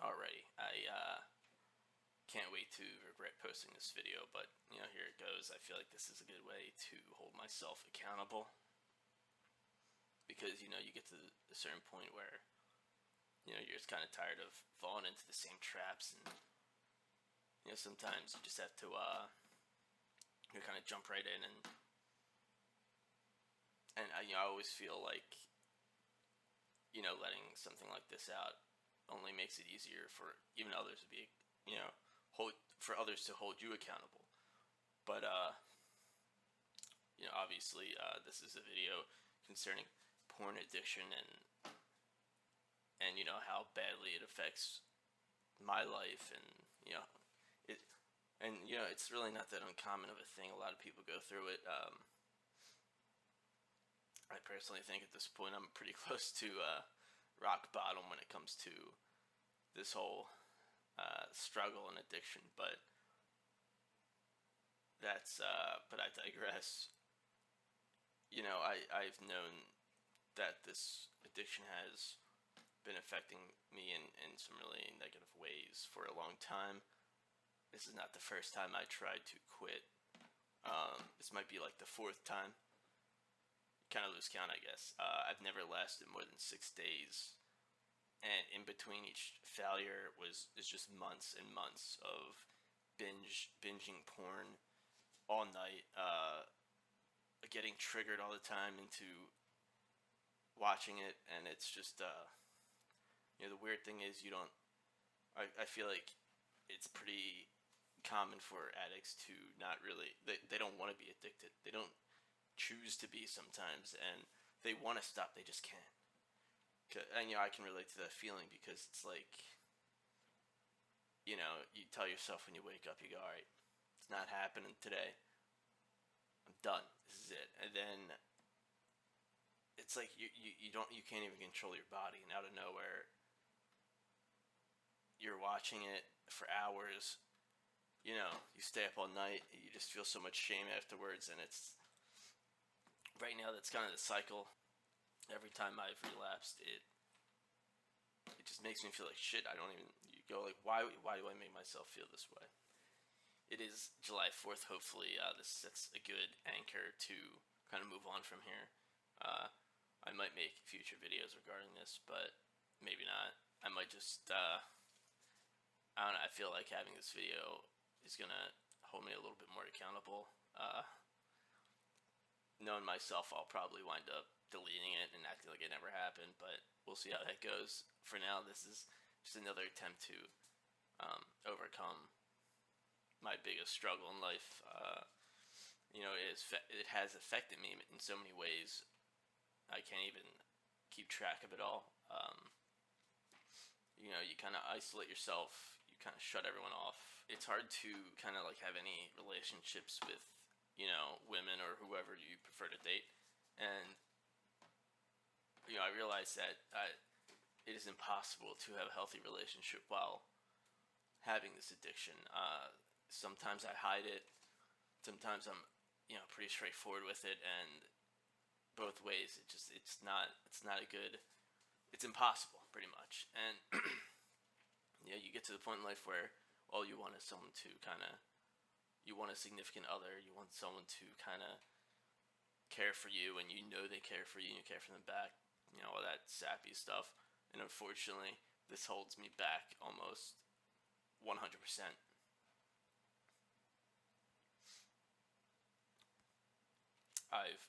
already. I can't wait to regret posting this video, but here it goes. I feel like this is a good way to hold myself accountable because you get to a certain point where you're just kind of tired of falling into the same traps, and sometimes you just have to kind of jump right in, and I always feel like letting something like this out only makes it easier for even others to be for others to hold you accountable. But obviously, this is a video concerning porn addiction and how badly it affects my life, and it and it's really not that uncommon of a thing. A lot of people go through it. I personally think at this point I'm pretty close to rock bottom when it comes to this whole struggle and addiction, but I digress. I've known that this addiction has been affecting me in some really negative ways for a long time. This is not the first time I tried to quit. This might be like the fourth time. Kind of lose count, I guess. I've never lasted more than 6 days, and in between each failure is just months and months of binging porn all night, getting triggered all the time into watching it, and it's just the weird thing is you don't. I feel like it's pretty common for addicts to not really they don't want to be addicted. They don't choose to be sometimes, and they want to stop, they just can't. And I can relate to that feeling because it's like you tell yourself when you wake up, you go, all right, it's not happening today, I'm done, this is it. And then it's like you can't even control your body, and out of nowhere you're watching it for hours. You stay up all night, you just feel so much shame afterwards, and it's right now that's kind of the cycle. Every time I've relapsed, it just makes me feel like shit. I don't even, you go like, why do I make myself feel this way? It is July 4th. Hopefully this sets a good anchor to kind of move on from here. I might make future videos regarding this, but maybe not. I might just I don't know, I feel like having this video is gonna hold me a little bit more accountable. Knowing myself, I'll probably wind up deleting it and acting like it never happened, but we'll see how that goes. For now, this is just another attempt to overcome my biggest struggle in life. It has affected me in so many ways. I can't even keep track of it all. You kind of isolate yourself. You kind of shut everyone off. It's hard to kind of like have any relationships with women or whoever you prefer to date, and I realize that it is impossible to have a healthy relationship while having this addiction. Sometimes I hide it. Sometimes I'm pretty straightforward with it, and both ways it's not a good. It's impossible, pretty much. And you get to the point in life where all you want is someone to kind of. You want a significant other. You want someone to kind of care for you, and they care for you, and you care for them back. All that sappy stuff. And unfortunately, this holds me back almost 100%. I've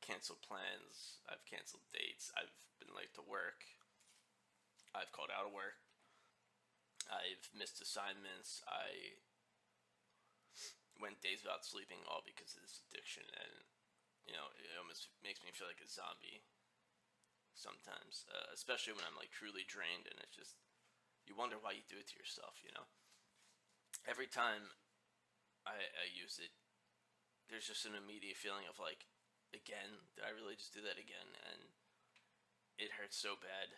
canceled plans. I've canceled dates. I've been late to work. I've called out of work. I've missed assignments. I went days without sleeping, all because of this addiction, and it almost makes me feel like a zombie sometimes, especially when I'm like truly drained, and it's just you wonder why you do it to yourself. Every time I use it, there's just an immediate feeling of like, again, did I really just do that again? And it hurts so bad,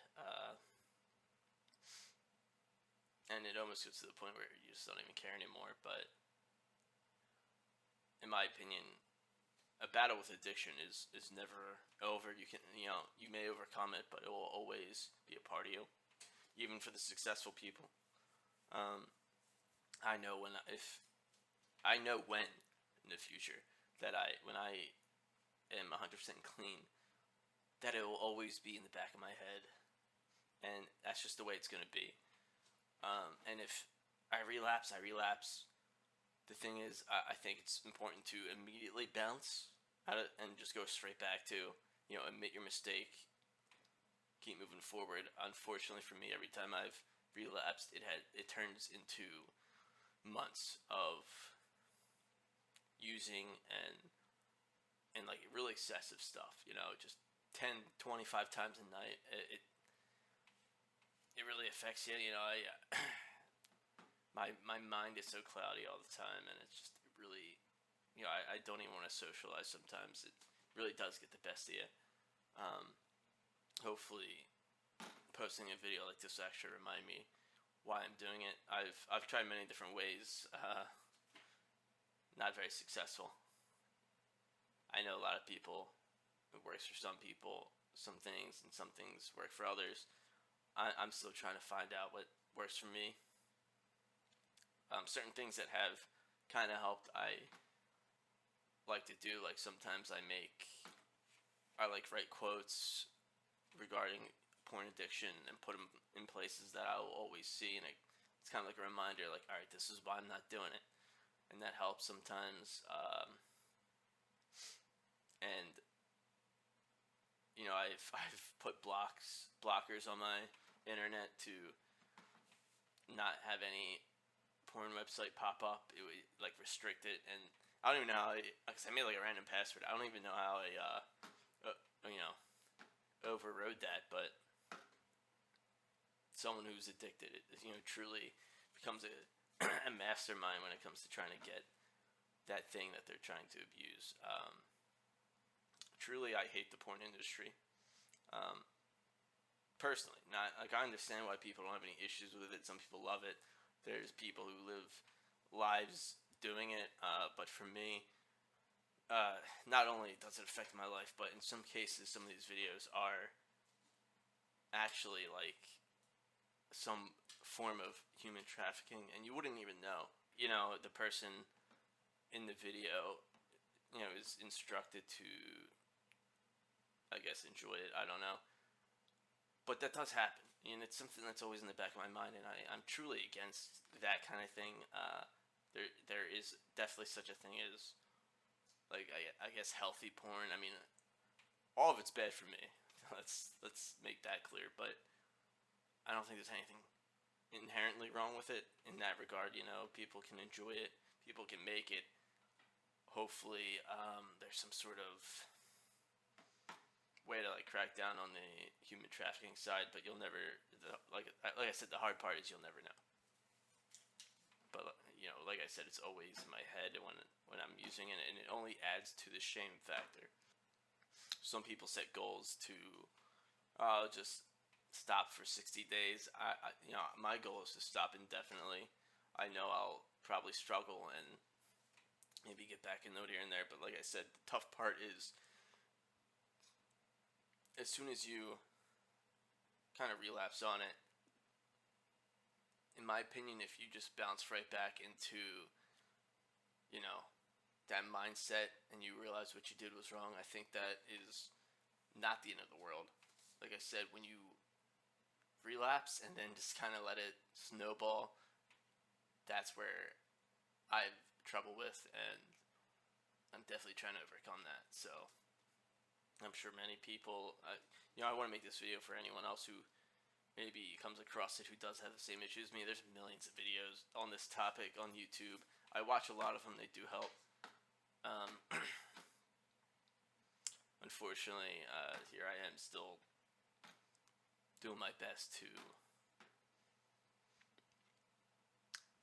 and it almost gets to the point where you just don't even care anymore. But in my opinion, a battle with addiction is never over. You may overcome it, but it will always be a part of you. even for the successful people. I know when in the future that when I am 100% clean, that it will always be in the back of my head, and that's just the way it's gonna be. And if I relapse, I relapse. The thing is, I think it's important to immediately bounce out of, and just go straight back to, admit your mistake, keep moving forward. Unfortunately for me, every time I've relapsed, it turns into months of using and like really excessive stuff, just 10, 25 times a night. It really affects you. My mind is so cloudy all the time, and it's just really, I don't even want to socialize sometimes. It really does get the best of you. Hopefully, posting a video like this will actually remind me why I'm doing it. I've tried many different ways, not very successful. I know a lot of people. It works for some people, some things, and some things work for others. I'm still trying to find out what works for me. Certain things that have kind of helped, I like to do. Like sometimes I write quotes regarding porn addiction and put them in places that I will always see, and it's kind of like a reminder. Like, all right, this is why I'm not doing it, and that helps sometimes. And I've put blockers on my internet to not have any porn website pop up. It would like restrict it, and I don't even know how. Cause I made like a random password. I don't even know how I overrode that. But someone who's addicted, truly becomes a a mastermind when it comes to trying to get that thing that they're trying to abuse. Truly, I hate the porn industry. Personally, not like I understand why people don't have any issues with it. Some people love it. There's people who live lives doing it, but for me, not only does it affect my life, but in some cases, some of these videos are actually like some form of human trafficking, and you wouldn't even know. The person in the video, is instructed to, I guess, enjoy it. I don't know. But that does happen. And it's something that's always in the back of my mind, and I'm truly against that kind of thing. There is definitely such a thing as, like, I guess, healthy porn. I mean, all of it's bad for me. Let's make that clear. But I don't think there's anything inherently wrong with it in that regard. People can enjoy it. People can make it. Hopefully, there's some sort of way to like crack down on the human trafficking side, but you'll never, like I said, the hard part is you'll never know. But like I said, it's always in my head when I'm using it, and it only adds to the shame factor. Some people set goals to, just stop for 60 days. My goal is to stop indefinitely. I know I'll probably struggle and maybe get back a note here and there, but like I said, the tough part is as soon as you kind of relapse on it, in my opinion, if you just bounce right back into, that mindset and you realize what you did was wrong, I think that is not the end of the world. Like I said, when you relapse and then just kind of let it snowball, that's where I have trouble with, and I'm definitely trying to overcome that. So I'm sure many people, I want to make this video for anyone else who maybe comes across it who does have the same issues as me. There's millions of videos on this topic on YouTube. I watch a lot of them. They do help. Unfortunately, here I am still doing my best to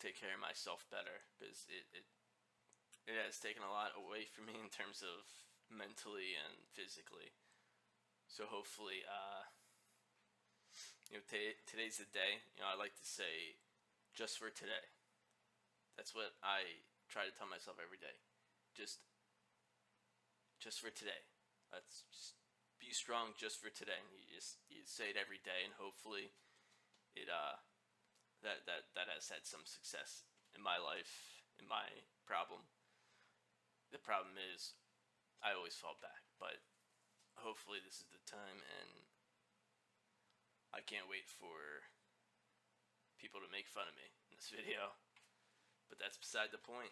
take care of myself better, because it has taken a lot away from me in terms of mentally and physically. So hopefully, today's the day. I like to say, just for today. That's what I try to tell myself every day. Just for today. Let's just be strong just for today. And you say it every day, and hopefully it that has had some success in my life, in my problem. The problem is I always fall back, but hopefully this is the time, and I can't wait for people to make fun of me in this video. But that's beside the point.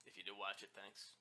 If you did watch it, thanks.